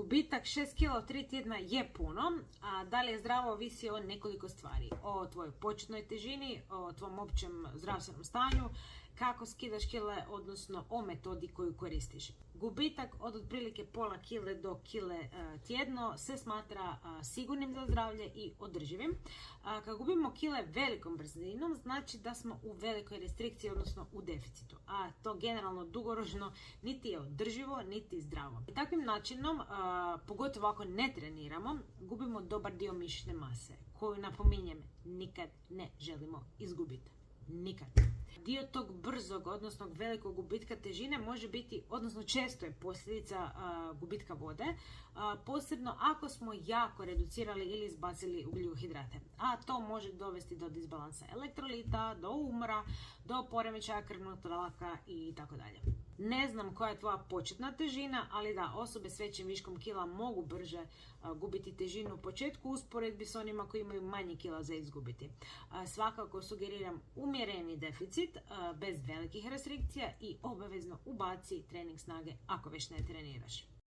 Gubitak 6 kg u 3 tjedna je puno, a da li je zdravo ovisi o nekoliko stvari. O tvojoj početnoj težini, o tvom općem zdravstvenom stanju, kako skidaš kile, odnosno o metodi koju koristiš. Gubitak od otprilike pola kile do kile tjedno se smatra sigurnim za zdravlje i održivim. Kad gubimo kile velikom brzinom, znači da smo u velikoj restrikciji, odnosno u deficitu. A to generalno dugoročno niti je održivo, niti zdravo. I takvim načinom, pogotovo ako ne treniramo, gubimo dobar dio mišićne mase, koju, napominjem, nikad ne želimo izgubiti. Nikad. Dio tog brzog, odnosno velikog gubitka težine može biti, odnosno često je posljedica gubitka vode, posebno ako smo jako reducirali ili izbacili ugljikohidrate. A to može dovesti do disbalansa elektrolita, do umora, do poremećaja krvnog tlaka i tako dalje. Ne znam koja je tvoja početna težina, ali da, osobe s većim viškom kila mogu brže gubiti težinu u početku u usporedbi s onima koji imaju manje kila za izgubiti. Svakako sugeriram umjereni deficit bez velikih restrikcija i obavezno ubaci trening snage ako već ne treniraš.